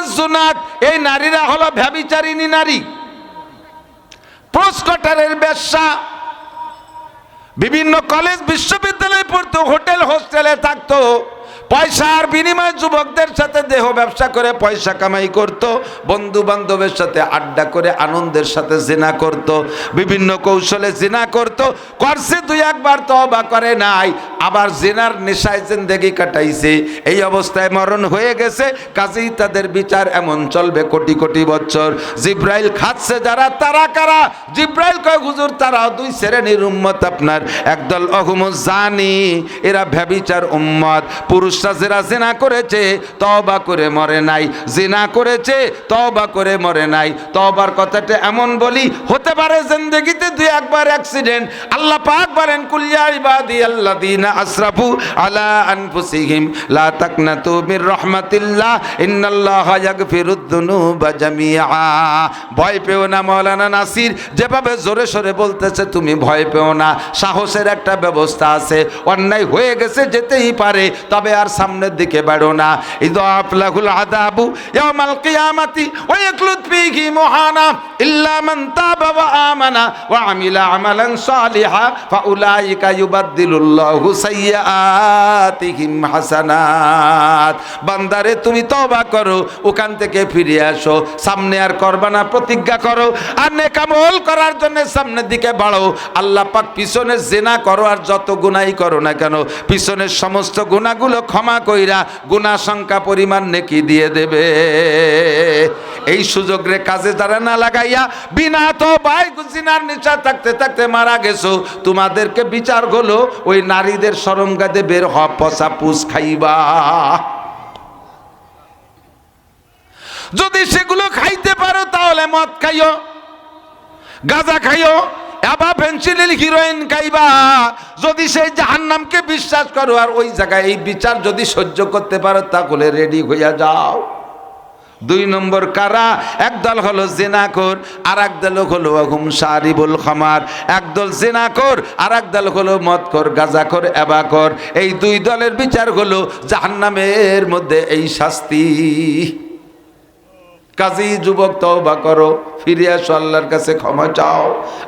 ওয়াজুনাত, এই নারীরা হলো ব্যভিচারিণী নারী, পোস্টকটারের ব্যবসা, বিভিন্ন কলেজ বিশ্ববিদ্যালয়ে পড়তো, হোটেল হোস্টেলে থাকতো, পয়সার বিনিময়ে যুবকদের সাথে দেহ ব্যবসা করে পয়সা কামাই করত, বন্ধু বান্ধবের সাথে আড্ডা করে আনন্দের সাথে জিনা করত, বিভিন্ন কৌশলে জিনা করত, করছে দুই একবার তওবা করে নাই, আবার জিনার নেশায় জিন্দেগি কাটাইছে, এই অবস্থায় মরণ হয়ে গেছে। কাজেই তাদের বিচার এমন চলবে কোটি কোটি বছর। জিব্রাইল খাচ্ছে যারা, তারা কারা? জিব্রাইল কয় হুজুর তারাও দুই শ্রেণীর উম্মত আপনার, একদল অহুমুজ জানি, এরা ব্যভিচার উম্মত, পুরুষ যারা জিনা করেছে তওবা করে মরে নাই, জিনা করেছে তওবা করে মরে নাই। তওবার কথাটা এমন বলি, হতে পারে জিন্দেগিতে দুই একবার অ্যাক্সিডেন্ট। আল্লাহ পাক বলেন কুল ইয়া ইবাদিয়াল্লাযীনা আসরাফু আলা আনফুসিহিম লা তাকনাতু মির রাহমাতিল্লাহ ইন্নাল্লাহা ইয়াগফিরুদ যুনুবা জামিআ। ভয় পেও না, মাওলানা নাসির যেভাবে জোরে সোরে বলতেছে তুমি ভয় পেও না, সাহসের একটা ব্যবস্থা আছে। অন্যায় হয়ে গেছে, যেতেই পারে, তবে আর সামনের দিকে বাড়ো না। ইযাফ লাহুল আযাবু ইয়াউমাল কিয়ামাতি ওয়া ইয়াকলুদ ফীহি মুহানা ইল্লা মান তাবা ওয়া আমানা ওয়া আমিলা আমালান সালিহা ফাউলাইকা ইউবাদদিলুল্লাহু সাইয়্যাতিহিম হাসানাত। বান্দারে তুমি তওবা করো, ওখান থেকে ফিরে আসো, সামনে আর করবা না প্রতিজ্ঞা করো, আর নেক আমল করার জন্য সামনের দিকে বাড়ো। আল্লাহ পাক পিছনে জিনা করো আর যত গুনাহই করো না কেন, পিছনের সমস্ত গুনাহগুলো ক্ষমা কইরা গুনাহ সংখ্যা পরিমাণ নেকি দিয়ে দেবে। এই সুযোগ রে কাজে যারা না লাগাইয়া বিনা তওবায় জিনার নেশা থাকতে থাকতে মারা গেছো, তোমাদেরকে বিচার হলো ওই নারীদের শরমগাদে বের হওয়া, পচা পুষ খাইবা। যদি সেগুলো খাইতে পারো তাহলে মদ খাইও, গাঁজা খাইও, আবার ফেন্সিডিল হিরোইন খাইবা। যদি সেই জাহান্নামকে বিশ্বাস করো আর ওই জায়গায় এই বিচার যদি সহ্য করতে পারো, তাহলে রেডি হইয়া যাও। দুই নম্বর কারা? একদল হলো জিনাকর, আর একদল হলো হুমসারিবুল খামার। একদল জিনাকর, আর একদল হলো মদকর, গাঁজাখোর, এবাকর। এই দুই দলের বিচার হলো জাহান্নামের মধ্যে এই শাস্তি। কাজী যুবক তওবা করো, ফিরে আসো, আল্লাহর কাছে ক্ষমা চাও।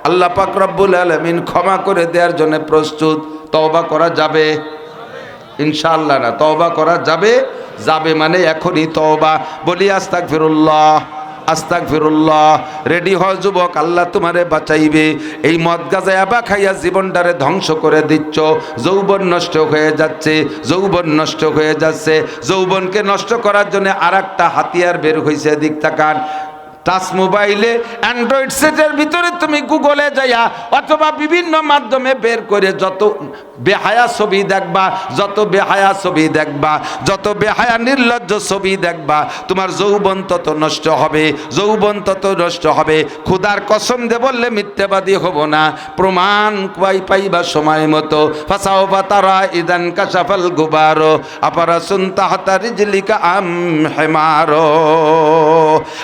আল্লাহ পাক রব্বুল আলামিন ক্ষমা করে দেওয়ার জন্য প্রস্তুত। তওবা করা যাবে ইনশাআল্লাহ? না, তওবা করা যাবে, যাবে মানে এখনই তওবা বলি আস্তাগফিরুল্লাহ, আস্তাগফিরুল্লাহ। রেডি হও যুবক, আল্লাহ তোমারে বাঁচাইবে। এই মদ গাঁজা আবা খাইয়া জীবনটারে ধ্বংস করে দিচ্ছ, যৌবন নষ্ট হয়ে যাচ্ছে, যৌবন নষ্ট হয়ে যাচ্ছে। যৌবনকে নষ্ট করার জন্য আর একটা হাতিয়ার বের হয়েছে, দিক তাকান। টাচ মোবাইলে অ্যান্ড্রয়েড সেটের ভিতরে তুমি গুগলে যাইয়া অথবা বিভিন্ন মাধ্যমে বের করে যত বেহায়া ছবি দেখবা, যত বেহায়া ছবি দেখবা, যত বেহায়া নির্লজ্জ ছবি দেখবা, তোমার যৌবন তত নষ্ট হবে, যৌবন তত নষ্ট হবে। খুদার কসম দে বললে মিথ্যাবাদী হব না, প্রমাণ পাইবা সময় মতো। ফাসাও বাতারা ইদান কাশাফাল গুবারো আপারাসুন তাহাতা রিজলিকা আম হেমারো।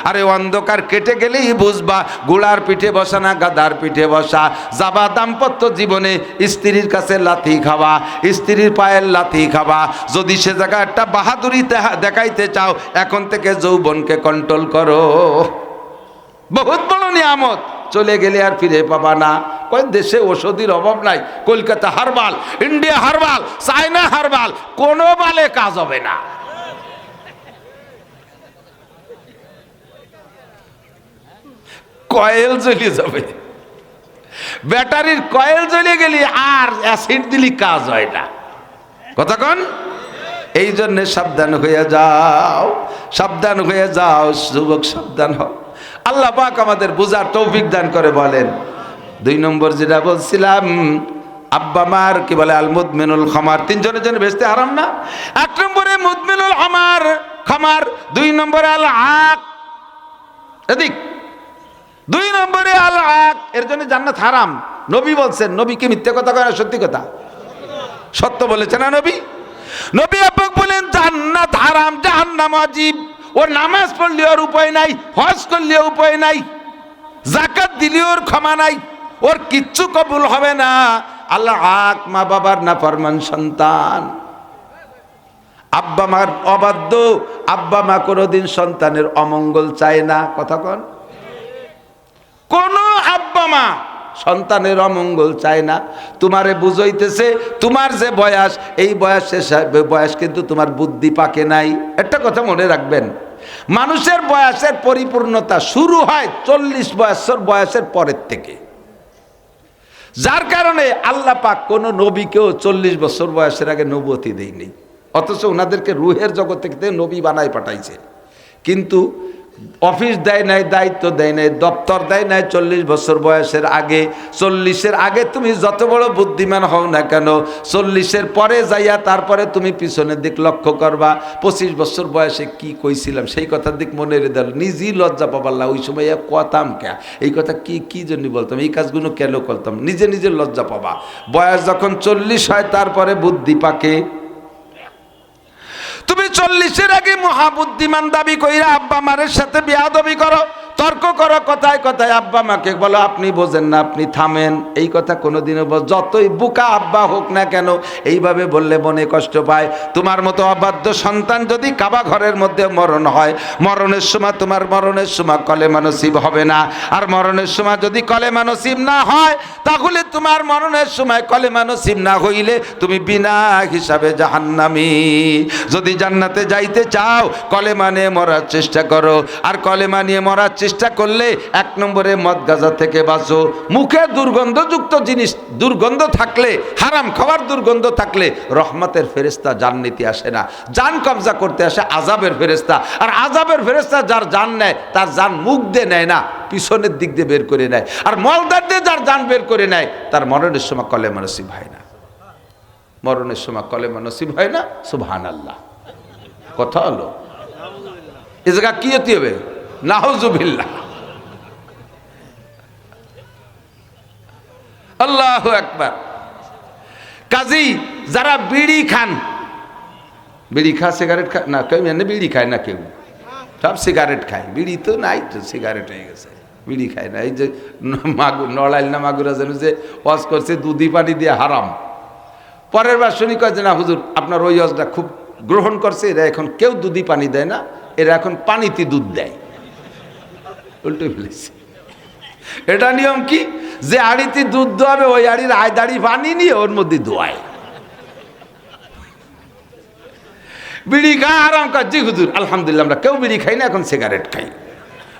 আরে অন্ধকার কেটে গেলেই বুঝবা ঘোড়ার পিঠে বসা না গাধার পিঠে বসা। যাবা দাম্পত্য জীবনে স্ত্রীর কাছে লাথি খাওয়া, স্ত্রীর পায়ের লাথি খাওয়া। যদি সে জায়গায় একটা বাহাদুরি দেখাইতে চাও, এখন থেকে যৌবনকে কন্ট্রোল করো। বহুত বড় নিয়ামত, চলে গেলে আর ফিরে পাবা না। কই দেশে ওষুধের অভাব নাই, Kolkata herbal, India herbal, China herbal, কোনো বালে কাজ হবে না। কয়েল জ্বলে যাবে, ব্যাটারির কয়েল জ্বলে গেলে আর অ্যাসিড দিলি কাজ হয় না। কথা কন? এই জন্য সাবধান হয়ে যাও, সাবধান হয়ে যাও যুবক, সাবধান হও। আল্লাহ পাক আমাদের বুঝার তৌফিক দান করে। বলেন দুই নম্বর যেটা বলছিলাম, আব্বা মার কি বলে আল মুদমিনুল খামার, তিনজনের জন্য বেচতে হারাম না। এক নম্বরে মুদমিনুল খামার, দুই নম্বরে আল আক, এদিক দুই নম্বরে আল আক, এর জন্য জান্নাত হারাম। নবী বলছেন, নবী কি মিথ্যে কথা কয়? সত্যি কথা, সত্য বলেছে না নবী? নবী আপনি বলেন জান্নাত হারাম, জাহান্নাম ওয়াজিব। ওর নামাজ পড়লে ওর উপায় নাই, হজ করলে উপায় নাই, যাকাত দিলে ওর ক্ষমা নাই, ওর কিচ্ছু কবুল হবে না। আল্লাহ আক, মা বাবার নাফরমান সন্তান। আব্বা মার অবাধ্য, আব্বা মা কোনোদিন সন্তানের অমঙ্গল চায় না। কথা কন, কোন আব্বা মা সন্তানের অমঙ্গল চায় না। তোমারে বুঝাইতেছে তোমার যে বয়স, এই বয়স কিন্তু তোমার বুদ্ধি পাকে নাই। একটা কথা মনে রাখবেন, মানুষের বয়সের পরিপূর্ণতা শুরু হয় 40 বছর বয়সের পরের থেকে। যার কারণে আল্লাহ পাক কোন নবীকেও 40 বছর বয়সের আগে নবুয়তি দেয়নি, অথচ ওনাদেরকে রুহের জগৎ থেকে নবী বানায় পাঠাইছে। কিন্তু অফিস দেয় নাই, দায়িত্ব দেয় নাই, দপ্তর দেয় নাই 40 বছর বয়সের আগে। 40-এর আগে তুমি যত বড় বুদ্ধিমান হও না কেন, 40-এর পরে যাইয়া তারপরে তুমি পিছনের দিক লক্ষ্য করবা। 25 বছর বয়সে কি কইছিলাম সেই কথার দিক মনে রেখে দিল, নিজেই লজ্জা পাবাল্লা। ওই সময় কথাম কে, এই কথা কি জন্য বলতাম, এই কাজগুলো কেন করতাম, নিজে নিজে লজ্জা পাবা। বয়স যখন 40 হয় তারপরে বুদ্ধি পাকে। তুমি 40-এর আগে মহাবুদ্ধিমান দাবি কইরা আব্বা মারের সাথে বেয়াদবি করো, তর্ক করো, কথায় কথায় আব্বা মাকে বলো আপনি বোঝেন না, আপনি থামেন। এই কথা কোনোদিনও যতই বুকা আব্বা হোক না কেন, এইভাবে বললে মনে কষ্ট পায়। তোমার মতো অবাধ্য সন্তান যদি কাবা ঘরের মধ্যে মরণ হয়, মরণের সময় তোমার মরণের সময় কলেমা নসিব হবে না। আর মরণের সময় যদি কলেমা নসিব না হয়, তাহলে তোমার মরণের সময় কলেমা নসিব না হইলে তুমি বিনা হিসাবে জাহান্নামী। যদি জান্নাতে যাইতে চাও কলেমা নিয়ে মরার চেষ্টা করো। আর কলেমা নিয়ে মরার চেষ্টা করলে 1 নম্বরে মদ গাঁজা থেকে বাঁচো। মুখে দুর্গন্ধযুক্ত জিনিস, দুর্গন্ধ থাকলে, হারাম খাওয়ার দুর্গন্ধ থাকলে রহমতের ফেরেশতা জান নিতে আসে না, জান কবজা করতে আসে আযাবের ফেরেশতা। আর আযাবের ফেরেশতা যার জান নেয়, তার জান মুখ দিয়ে নেয় না, পিছনের দিক দিয়ে বের করে নেয়। আর মলদার দিয়ে যার জান বের করে নেয়, তার মরণের সময় কলেমা নসিব হয় না। মরণের সময় কলেমা নসিব হয় না। সুবহানাল্লাহ। কথা হলো, এ জায়গা কি হতে হবে? নাউজুবিল্লাহ। আল্লাহু আকবার। কাজী যারা বিড়ি খান, বিড়ি খা সিগারেট খা না, কেউ এনে বিড়ি খায় না, কেউ সব সিগারেট খায়। বিড়ি তো নাই, তো সিগারেট হয়ে গেছে, বিড়ি খায় না। এই যে নড়াইল না মাগুরা যেন যে ওয়াজ করছে দুধি পানি দিয়ে হারাম, পরের বার শুনি কয় যে না হুজুর আপনার ওই ওয়াজটা খুব গ্রহণ করছে, এরা এখন কেউ দুধি পানি দেয় না, এরা এখন পানিতে দুধ দেয়। উল্টে ফেলেছে। এটা নিয়ম কি, যে আড়িতে দুধ দোয়াবে ওই আড়ির আয়দাড়ি পানি নিয়ে ওর মধ্যে দোয়ায়। বিড়ি খায় আরাম কাজ। জি হুজুর আলহামদুলিল্লাহ আমরা কেউ বিড়ি খাই না, এখন সিগারেট খাই।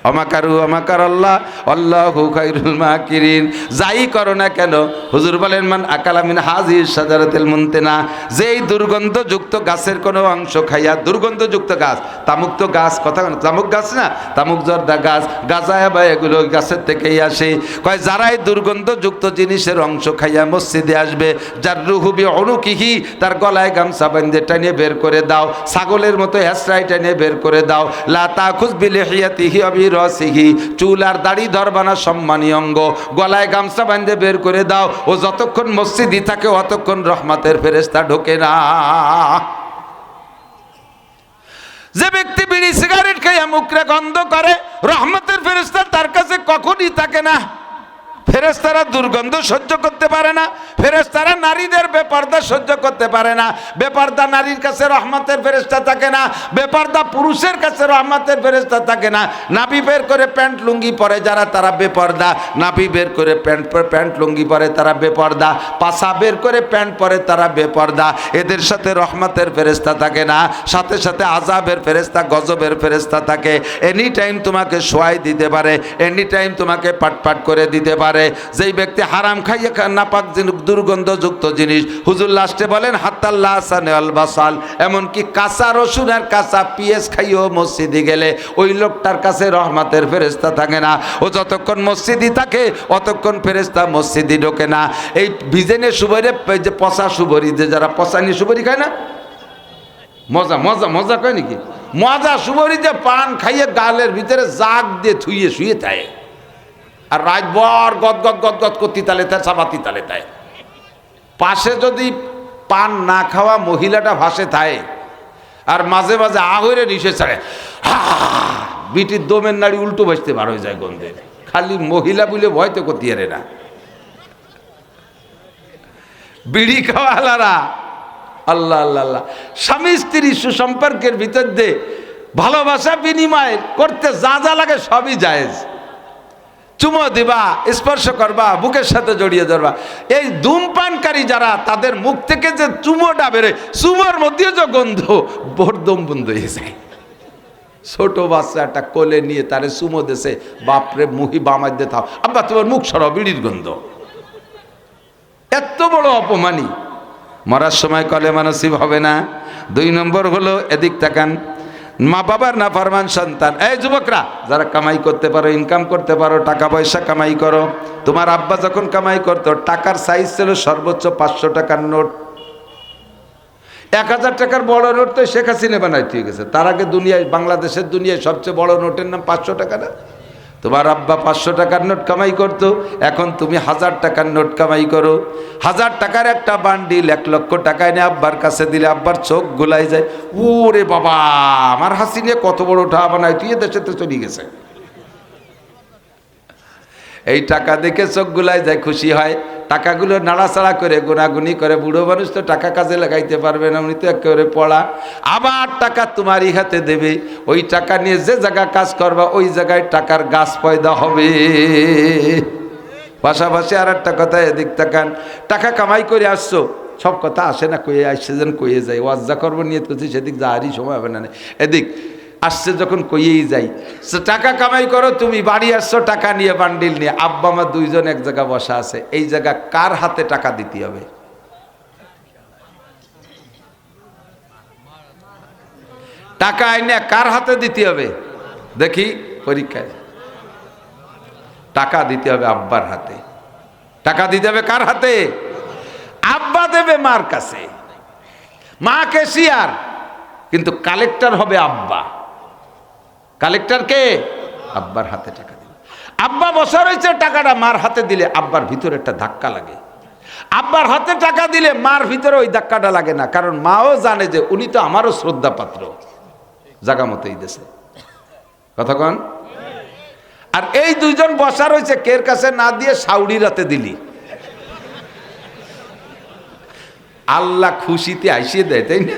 অমাকারু অমাকার আল্লাহ আল্লাহু খায়রুল মাকিরিন। যাই করো না কেন, হুজুর বলেন মান আকালা মিন হাযিহিস শাজারাতিল মুনতিনা, যেই দুর্গন্ধযুক্ত গাছের কোনো অংশ খাইয়া, দুর্গন্ধযুক্ত গাছ, তামুক তো গাছ, কথা তামুক গাছ না, তামুক জর্দা গাছ, গাজায়া বা এগুলো গাছের থেকেই আসে। কয় যারাই দুর্গন্ধযুক্ত জিনিসের অংশ খাইয়া মসজিদে আসবে, যার রুহু বিউনুকিহি, তার গলায় গামছা বাঁধে টানিয়ে বের করে দাও, ছাগলের মতো হেসরাই টানিয়ে বের করে দাও। লা তাখুজ বিলিহিয়াতিহি রসিহি, চুল আর দাড়ি ধরবানা সম্মানীয় অঙ্গ, গলায় গামছা বাঁধে বের করে দাও। ও যতক্ষণ মসজিদই থাকে অতক্ষণ রহমতের ফেরেশতা ঢোকে না। যে ব্যক্তি বিড়ি সিগারেট খাইয়া মুখে গন্ধ করে, রহমতের ফেরেশতা তার কাছে কখনই থাকে না। ফেরেশতারা দুর্গন্ধ সহ্য করতে পারে না, ফেরেশতারা নারীদের বেপর্দা সহ্য করতে পারে না। বেপর্দা নারীর কাছে রহমতের ফেরেশতা থাকে না, বেপর্দা পুরুষের কাছে রহমতের ফেরেশতা থাকে না। নাভি বের করে প্যান্ট লুঙ্গি পরে যারা, তারা বেপর্দা। নাভি বের করে প্যান্ট লুঙ্গি পরে তারা বেপর্দা, পাছা বের করে প্যান্ট পরে তারা বেপর্দা। এদের সাথে রহমতের ফেরেশতা থাকে না, সাথে সাথে আযাবের ফেরেশতা, গজবের ফেরেশতা থাকে। এনি টাইম তোমাকে শোয়াই দিতে পারে, এনি টাইম তোমাকে পাটপাট করে দিতে পারে। যেই ব্যক্তি হারাম খাইয়ে নাপাক দুর্গন্ধযুক্ত জিনিস, হুজুর লাস্টে বলেন হাত্তাল্লাহ আসানে আল বাসাল, এমনকি কাঁচা রসুন আর কাঁচা পিঁয়াজ খাইয়েও মসজিদে গেলে ওই লোকটার কাছে রহমতের ফেরেশতা থাকে না। ও যতক্ষণ মসজিদই থাকে অতক্ষণ ফেরেশতা মসজিদই ঢোকে না। এই বিজেনে সুবরে, যে পচা সুবরি, যে যারা পচানি সুবরি খায় না, মজা মজা মজা কয় নাকি, মজা সুবরি যে পান খাইয়ে গালের ভিতরে জাগ দিয়ে থুইয়ে শুয়ে থাকে, আর রাতভর গদ গদ গদ গদ করতে তালে তাই চাপাতি তালে তাই। পাশে যদি পান না খাওয়া মহিলাটা ভাসে থাকে, আর মাঝে মাঝে আহরে নিশে ছাড়ে, বিটির দমের নাড়ি উল্টো ভাসতে বার হয়ে যায় গন্ধে। খালি মহিলা বলে ভয় তো করতে পারে না। বিড়ি খাওয়ালারা আল্লাহ আল্লাহ আল্লাহ। স্বামী স্ত্রী সুসম্পর্কের ভিতর দিয়ে ভালোবাসা বিনিময় করতে যা যা লাগে সবই জায়েজ। চুমো দিবা, স্পর্শ করবা, বুকের সাথে জড়িয়ে ধরবা। এই ধূমপানকারী যারা, তাদের মুখ থেকে যে চুমোটা বেরোয়, চুমোর মধ্যে যে গন্ধ, বরদম বন্ধ হয়ে যায়। ছোট বাচ্চা একটা কোলে নিয়ে তারে চুমো দেশে, বাপরে মুহি বামাই দিয়ে থাও, আব্বা তোমার মুখ সরাও, বিড়ির গন্ধ। এত বড় অপমানী। মরার সময় কলেমা নসিব হবে না। 2 নম্বর হলো, এদিক তাকান, মা বাবার নাফরমান সন্তান। এই যুবকরা যারা কামাই করতে পারো, ইনকাম করতে পারো, টাকা পয়সা কামাই করো। তোমার আব্বা যখন কামাই করতো, টাকার সাইজ ছিল সর্বোচ্চ 500 টাকার নোট। 1000 টাকার বড় নোট তো শেখ হাসিনা বানাইতে হয়ে গেছে। তার আগে দুনিয়ায়, বাংলাদেশের দুনিয়ায় সবচেয়ে বড় নোটের নাম 500 টাকা না? তোমার আব্বা 500 টাকার নোট কামাই করতো, এখন তুমি 1000 টাকার নোট কামাই করো। 1000 টাকার একটা বান্ডিল 1 লক্ষ টাকায় নিয়ে আব্বার কাছে দিলে আব্বার চোখ গোলাই যায়। ওরে বাবা, আমার হাসিনা কত বড় টাকা বানায়, তুই দেশে তো চলে গেছে। এই টাকা দেখে চোখ গুলাই যায়, খুশি হয়। টাকাগুলো নাড়াচাড়া করে গুনাগুনি করে, বুড়ো মানুষ তো টাকা কাজে লাগাইতে পারবে না, উনি তো একেবারে পড়া। আবার টাকা তোমারই হাতে দেবে, ওই টাকা নিয়ে যে জায়গা কাজ করবা ওই জায়গায় টাকার গাছ পয়দা হবে। পাশাপাশি আর একটা কথা, এদিক তাকান, টাকা কামাই করে আসছো, সব কথা আসে না, কয়ে আসছে যেন কয়ে যায়। ওয়াজ্জা করবো নিয়ত করছি, সেদিক যাওয়ারই সময় হবে না। এদিক আসছে যখন কইয়েই যাই, টাকা কামাই করো, তুমি বাড়ি আসছো টাকা নিয়ে, বান্ডিল নিয়ে। আব্বা মা 2 জন এক জায়গা বসা আছে, এই জায়গা কার হাতে টাকা দিতে হবে? টাকা আইনে কার হাতে দিতে হবে? দেখি পরীক্ষায়। টাকা দিতে হবে আব্বার হাতে। টাকা দিতে হবে কার হাতে? আব্বা দেবে মার কাছে, মা ক্যাশিয়ার, কিন্তু কালেক্টর হবে আব্বা। কালেক্টর কে? আব্বার হাতে টাকা দিবে। আব্বা বসা রয়েছে, টাকাটা মার হাতে দিলে আব্বার ভিতরে একটা ধাক্কা লাগে। আব্বার হাতে টাকা দিলে মার ভিতরে ওই ধাক্কাটা লাগে না, কারণ মাও জানে যে উনি তো আমারও শ্রদ্ধা পাত্র, জাগা মতোই দেশে। কথা কন? আর এই 2 জন বসা রয়েছে, কের কাছে না দিয়ে সাউরি রাতে দিলি, আল্লাহ খুশিতে আইসিয়ে দেয়, তাই না?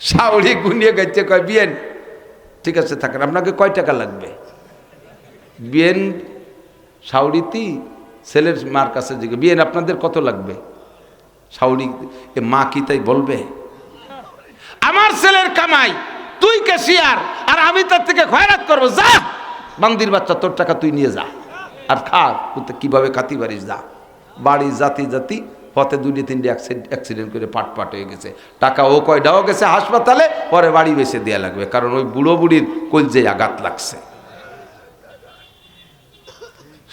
সাউরি গুনিয়ে গাইতে কয়, বিয়েন ঠিক আছে থাকেন, আপনাকে কয় টাকা লাগবে? বিয়েন সাউরিতি ছেলের মার কাছে জিজ্ঞেস, বিয়েন আপনাদের কত লাগবে? সাউরি মা কি তাই বলবে? আমার ছেলের কামাই, তুই ক্যাশিয়ার, আর আমি তার থেকে খয়রাত করবো, যা বান্দির বাচ্চা, তোর টাকা তুই নিয়ে যা আর খা, কিভাবে খাতি পারিস যা। বাড়ি জাতি জাতি পথে 2-3টে অ্যাক্সিডেন্ট করে পাট হয়ে গেছে, টাকা ও কয়টাও গেছে হাসপাতালে, পরে বাড়ি বেঁচে দেওয়া লাগবে, কারণ ওই বুড়ো বুড়ির কলজে আঘাত লাগছে।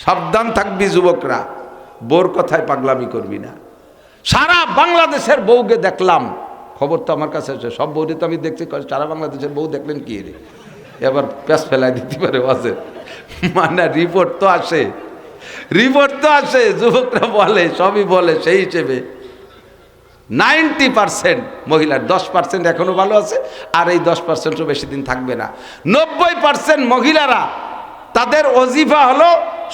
সাবধান থাকবি যুবকরা, বোর কথায় পাগলামি করবি না। সারা বাংলাদেশের বউকে দেখলাম, খবর তো আমার কাছে আছে, সব বউরে তো আমি দেখছি, সারা বাংলাদেশের বউ দেখলেন কি রে, এবার প্যাস ফেলাই দিতে পারে বাসে, মানে রিপোর্ট তো আসে, রিপোর্ট তো আসে, যুবকরা বলে, সবই বলে। সেই হিসেবে 90% মহিলার, 10% এখনো ভালো আছে, আর এই 10%ও বেশি দিন থাকবে না। 90% মহিলারা তাদের ওজিফা হলো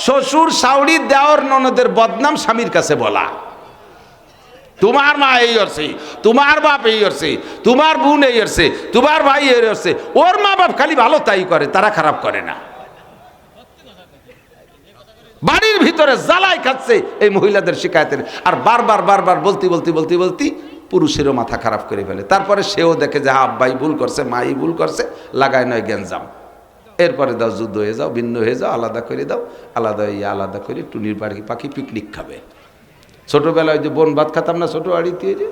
শ্বশুর শাউড়ি দেওর ননদের বদনাম স্বামীর কাছে বলা। তোমার মা এই করছে, তোমার বাপ এই করছে, তোমার বোন এই করছে, তোমার ভাই এই করছে। ওর মা বাপ খালি ভালো তাই করে, তারা খারাপ করে না। বাড়ির ভিতরে জ্বালাই খাচ্ছে এই মহিলাদের শিকায়তের, আর বারবার বারবার বলতে পুরুষেরও মাথা খারাপ করে ফেলে। তারপরে সেও দেখে যে আব্বাই ভুল করছে, মাই ভুল করছে, লাগায় নয় গ্যাঞ্জাম। এরপরে দাও যুদ্ধ হয়ে যাও, ভিন্ন হয়ে যাও, আলাদা করে দাও, আলাদা করে টুনির পাখি পিকনিক খাবে। ছোটোবেলায় যে বোন ভাত খাতাম না ছোট হাঁড়িতে, যে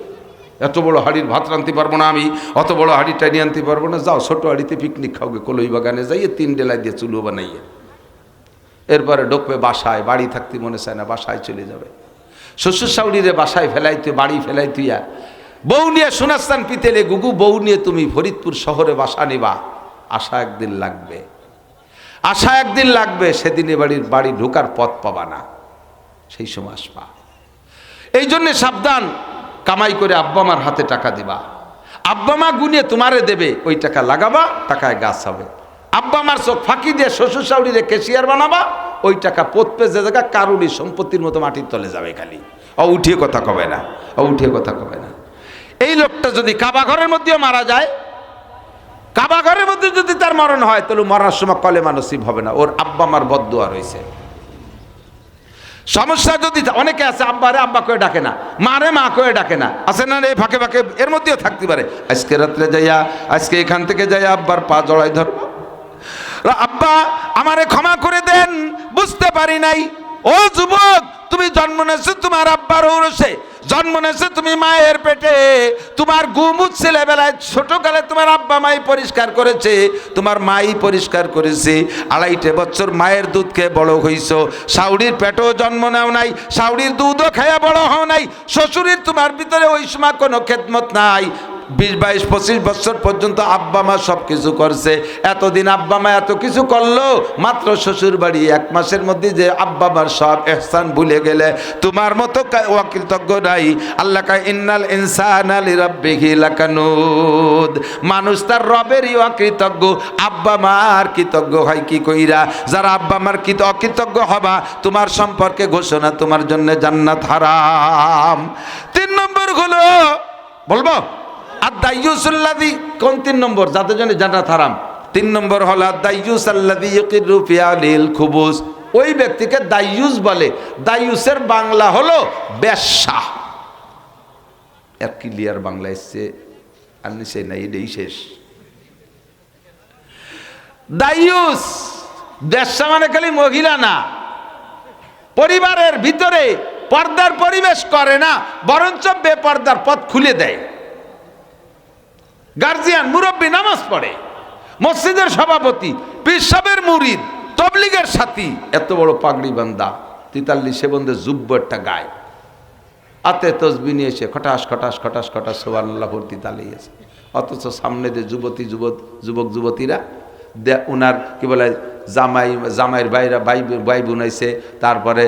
এত বড় হাঁড়ির ভাত রাঁধতে পারবো না আমি, অত বড় হাঁড়ি টাইনি আনতে পারবো না, যাও ছোট হাঁড়িতে পিকনিক খাওগে, কলই বাগানে যাইয়ে 3 ডেলাই দিয়ে চুলো বানাইয়ে। এরপরে ঢুকবে বাসায়, বাড়ি থাকতে মনে চায় না, বাসায় চলে যাবে। শ্বশুর শাউরিরে বাসায় ফেলাইতে, বাড়ি ফেলাইতুইয়া বউ নিয়ে সোনাস্থান পিতেলে গুগু, বউ নিয়ে তুমি ফরিদপুর শহরে বাসা নিবা, আশা একদিন লাগবে, আশা একদিন লাগবে, সেদিনে বাড়ি ঢোকার পথ পাবা না, সেই সময় আসবা। এই জন্যে সাবধান, কামাই করে আব্বা মার হাতে টাকা দিবা, আব্বা মা গুনিয়ে তোমারে দেবে, ওই টাকা লাগাবা, টাকায় গাছ হবে। আব্বা মার চোখ ফাঁকি দিয়ে শ্বশুর শাউরিরে ক্যাশিয়ার বানাবা, ওই টাকা পথপে যে জায়গা কারুরই সম্পত্তির মতো মাটির তলে যাবে, খালি উঠিয়ে কথা কবে না, উঠিয়ে কথা কবে না। এই লোকটা যদি কাবা ঘরের মধ্যেও মারা যায়, কাবা ঘরের মধ্যে যদি তার মরণ হয়, তাহলে মরার সময় কলেমা নসিব হবে না, ওর আব্বা মার বদদুয়া রয়েছে। সমস্যা যদি অনেকে আছে আব্বারে আব্বা করে ডাকে না, মারে মা করে ডাকে না, আছে না এই ফাঁকে ফাঁকে, এর মধ্যেও থাকতে পারে। আজকে রাত্রে যাইয়া, আজকে এখান থেকে যাইয়া আব্বার পা জড়াই ধরবো, আব্বা আমারে ক্ষমা করে দেন, বুঝতে পারি নাই। ও যুবক, তুমি জন্ম নেছো তোমার আব্বার ঔরসে, জন্ম নেছো তুমি মায়ের পেটে, তোমার গুমুত ছেলেবেলায় ছোটকালে তোমার আব্বা মাই পরিষ্কার করেছে, তোমার মাই পরিষ্কার করেছে। 2.5 বছর মায়ের দুধ খেয়ে বড় হইছো, শাউরির পেটেও জন্ম নেও নাই, শাউরির দুধও খেয়ে বড় হও নাই, শ্বশুরের তোমার ভিতরে ওই সময় কোনো খেদমত নাই। 20, 22, 25 বছর পর্যন্ত আব্বা মা সব কিছু করছে। এতদিন আব্বা মা এত কিছু করলো, মাত্র শ্বশুর বাড়ি 1 মাসের মধ্যে যে আব্বা মার সব ইহসান ভুলে গেলে, তোমার মতো অকৃতজ্ঞ নাই। আল্লাহ কয় ইন্নাল ইনসানা লিরাব্বিহি লাকানুদ, মানুষ তার রবেরই অকৃতজ্ঞ, আব্বা মার কৃতজ্ঞ হয় কি কইরা? যারা আব্বা মার অকৃতজ্ঞ হবা, তোমার সম্পর্কে ঘোষণা, তোমার জন্য জান্নাত হারাম। 3 নম্বর হলো, বলবো আদ-দাইয়ুসুল্লাযী, কোন 3 নম্বর? যাদের জন্য জান্নাত হারাম। 3 নম্বর হলো আদ-দাইয়ুসাল্লাযী ইয়াকিরু ফি আলিল খুবুস, ওই ব্যক্তিকে দাইয়ুস বলে। দাইয়ুসের বাংলা হলো বেশ্যা। এর ক্লিয়ার বাংলা এসছে আর নিচে নাই, এটাই শেষ। দাইয়ুস বেশ্যা মানে খালি মহিলা না, পরিবারের ভিতরে পর্দার পরিবেশ করে না, বরঞ্চ বেপর্দার পথ খুলে দেয়। গার্জিয়ান, মুরব্বী, নামাজ পড়ে, মসজিদের সভাপতি, পীর সাহেবের মুরিদ, তবলিগের সাথী, এত বড় পাগড়ি বান্দা, 43 বন্ধে জুব্ব একটা গায়, হাতে তসবি নিয়ে এসে খটাস খটাস খটাস খটাস সুবহানাল্লাহ ভর্তি তালিয়েছে। অথচ সামনে যে যুবক যুবতীরা ওনার কি বলে জামাইয়ের ভাই বোন আইছে, তারপরে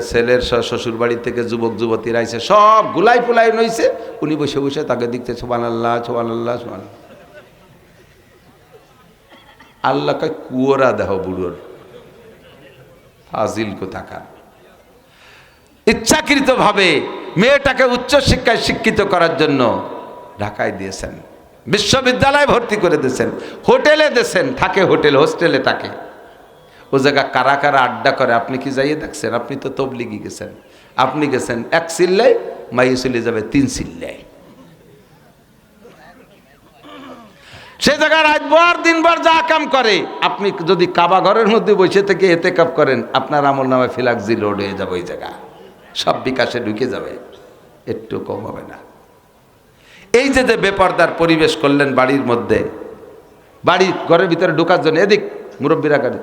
ছেলের শ্বশুর বাড়ি থেকে যুবক যুবতীরা আইছে, সব গুলাই ফুলাই নইছে, উনি বসে বসে তাকে দেখতে সুবহানাল্লাহ সুবহানাল্লাহ সুবহানাল্লাহ। আল্লাহ কয় কুয়োরা দেহ বুড়োর, ফাজিল কোথাকার। ইচ্ছাকৃতভাবে মেয়েটাকে উচ্চ শিক্ষায় শিক্ষিত করার জন্য ঢাকায় দিয়েছেন, বিশ্ববিদ্যালয়ে ভর্তি করে দিয়েছেন, হোটেলে দিয়েছেন, থাকে হোটেল হোস্টেলে থাকে। ও জায়গা কারা কারা আড্ডা করে আপনি কি যাইয়ে দেখছেন? আপনি তো তবলিগি গেছেন, আপনি গেছেন 1 চিল্লায়, মাইয়ে চলে যাবে 3 চিল্লায়। সে জায়গায় রাতভর দিনভর যা কাম করে, আপনি যদি কাবা ঘরের মধ্যে বসে থেকে এতেকাপ করেন, আপনার আমল নামে ফিলাক্সি লোড হয়ে যাবে, ওই জায়গা সব বিকাশে ঢুকে যাবে, একটু কম হবে না। এই যে বেপর্দার পরিবেশ করলেন বাড়ির মধ্যে, বাড়ি ঘরের ভিতরে ঢোকার জন্য এদিক মুরব্বীরা গাড়ি,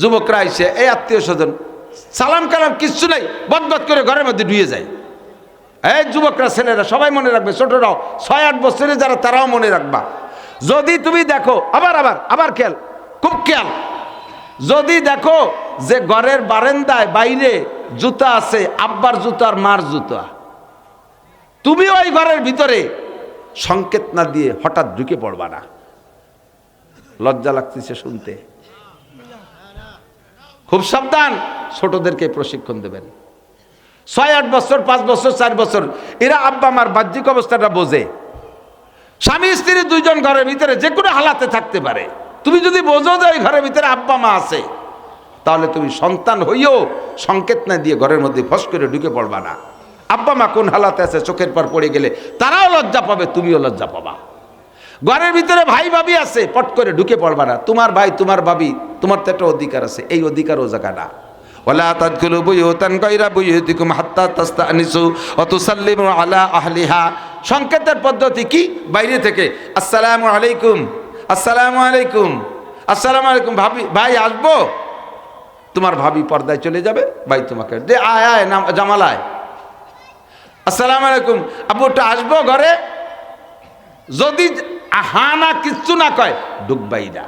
যুবকরা আইসে, এই আত্মীয় স্বজন সালাম কালাম কিচ্ছু নাই, বদবদ করে ঘরের মধ্যে ঢুয়ে যায়। এই যুবকরা, ছেলেরা সবাই মনে রাখবে, ছোটরাও 6-8 বছরে যারা, তারাও মনে রাখবা। যদি তুমি দেখো, আবার খেয়াল, খুব খেয়াল, যদি দেখো যে ঘরের বারান্দায় বাইরে জুতা আছে, আব্বার জুতা আর মার জুতা, তুমি ওই ঘরের ভিতরে সংকেত না দিয়ে হঠাৎ ঢুকে পড়বা না। লজ্জা লাগতেছে শুনতে, খুব সাবধান। ছোটদেরকে প্রশিক্ষণ দেবেন। 6-8 বছর, 5 বছর, 4 বছর, এরা আব্বা মার বাহ্যিক অবস্থাটা বোঝে। স্বামী স্ত্রী 2 জন ঘরের ভিতরে যে কোনো হালাতে থাকতে পারে। তুমি যদি বোঝো যে ওই ঘরের ভিতরে আব্বা মা আছে, তাহলে তুমি সন্তান হইও সংকেত না দিয়ে ঘরের মধ্যে ফস করে ঢুকে পড়বা না। আব্বা মা কোন হালাতে আছে চোখের পর পড়ে গেলে তারাও লজ্জা পাবে, তুমিও লজ্জা পাবা। ঘরের ভিতরে ভাই ভাবি আছে, পট করে ঢুকে পড়বা না। তোমার ভাই তোমার ভাবি, তোমার তো একটা অধিকার আছে, এই অধিকার ও জায়গা না। ওয়ালা তাদখুলু বুয়ুতান গায়রা বুয়ুতিকুম হাত্তা তাস্তানিসু ওয়া তুসাল্লিমু আলা আহলিহা। সংকেতের পদ্ধতি কি? বাইরে থেকে আসসালামু আলাইকুম, আসসালামু আলাইকুম, আসসালামু আলাইকুম, ভাই আসবো। তোমার ভাবি পর্দায় চলে যাবে, ভাই তোমাকে দে, আয় আয় জামালায়, আসসালামু আলাইকুম আব্বুটা আসবো ঘরে। যদি হা না কিচ্ছু না কয়, ঢুকবাই না।